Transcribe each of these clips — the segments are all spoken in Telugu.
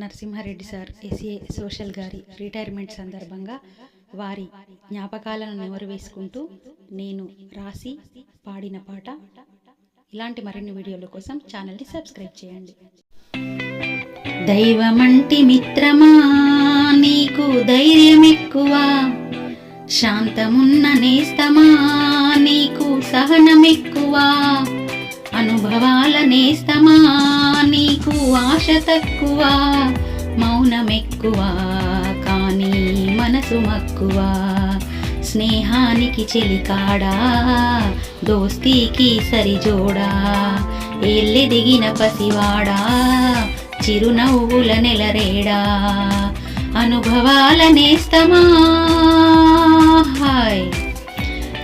నరసింహారెడ్డి సార్ ఎస్ఏ సోషల్ గారి రిటైర్మెంట్ సందర్భంగా వారి జ్ఞాపకాలను నెమరు వేసుకుంటూ నేను రాసి పాడిన పాట. ఇలాంటి మరిన్ని వీడియోల కోసం ఛానల్ని సబ్స్క్రైబ్ చేయండి. దైవమంటి మిత్రమా నీకు ధైర్యం ఎక్కువ, శాంతమున్న నేస్తమా నీకు సహనం ఎక్కువ, అనుభవాల నేస్తమా నీకు ఆశ తక్కువ, మౌనమెక్కువ కానీ మనసు మక్కువ, స్నేహానికి చెలికాడా దోస్తీకి సరిజోడా, ఎల్లెదిగిన పసివాడా చిరునవ్వుల నెలరేడా, అనుభవాల నేస్తమా. హాయ్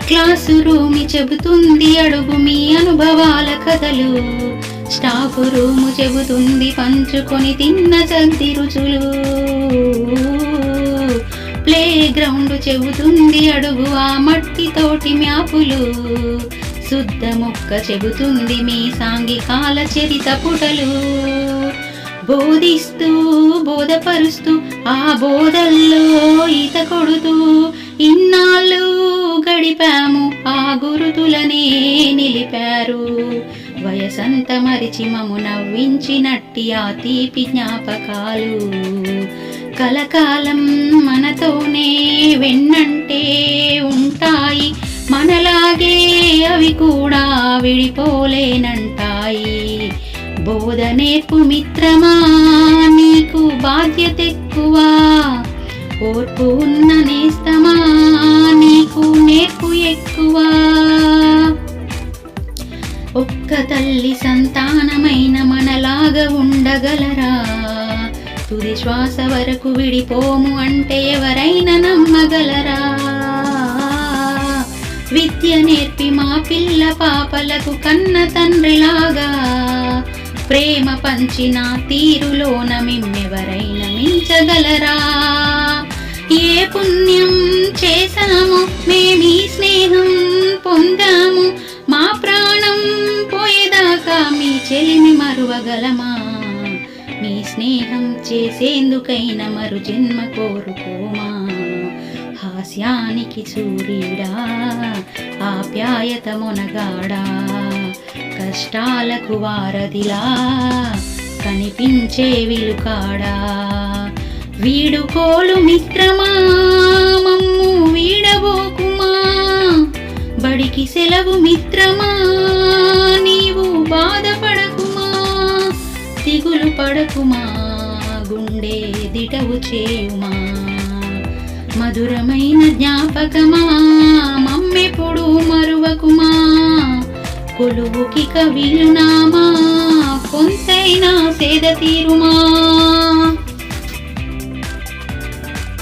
క్లాసు రూమి చెబుతుంది అడుగు మీ అనుభవాల కథలు, స్టాఫ్ రూము చెబుతుంది పంచుకొని తిన్న చద్ది రుచులు, ప్లే గ్రౌండ్ చెబుతుంది అడుగు ఆ మట్టితోటి మ్యాపులు, శుద్ధ మొక్క చెబుతుంది మీ సాంఘికాల చరిత పుటలు, బోధిస్తూ బోధపరుస్తూ ఆ బోధల్లో ఈత కొడుతూ ఇన్నాళ్ళు గడిపాము ఆ గురుతులనే నిలిపారు, వయసంత మరిచి మము నవ్వించినట్టి ఆ తీపి జ్ఞాపకాలు కలకాలం మనతోనే వెన్నంటే ఉంటాయి, మనలాగే అవి కూడా విడిపోలేనంటాయి. బోధ నేర్పు మిత్రమా నీకు బాధ్యత ఎక్కువ, ఓర్పు ఉన్న నేస్తమా నీకు నేర్పు ఎక్కువ, ఒక్క తల్లి సంతానమైన మనలాగా ఉండగలరా, తుది శ్వాస వరకు విడిపోము అంటే ఎవరైనా నమ్మగలరా, విద్య నేర్పి మా పిల్ల పాపలకు కన్న తండ్రిలాగా ప్రేమ పంచిన తీరులోన మిమ్మెవరైనా మించగలరా, ఏ పుణ్యం చేశాము మేమీ స్నేహం పొందాము, మా ప్రాణం పోయేదాకా మీ చెలిమి మరువగలమా, మీ స్నేహం చేసేందుకైనా మరు జన్మ కోరుకోమా, హాస్యానికి సూర్యుడా ఆప్యాయత మొనగాడా, కష్టాలకు వారధిలా కనిపించే విలుకాడా, వీడుకోలు మిత్రమా మమ్ము వీడబోకుమా, బడికి సెలవు మిత్రమా నీవు బాధపడకుమా, దిగులు పడకుమా గుండె దిటవు చేయుమా, మధురమైన జ్ఞాపకమా మమ్మెప్పుడు మరువకుమా, కొలువుకి కవిలునామా కొంతైనా సేద తీరుమా.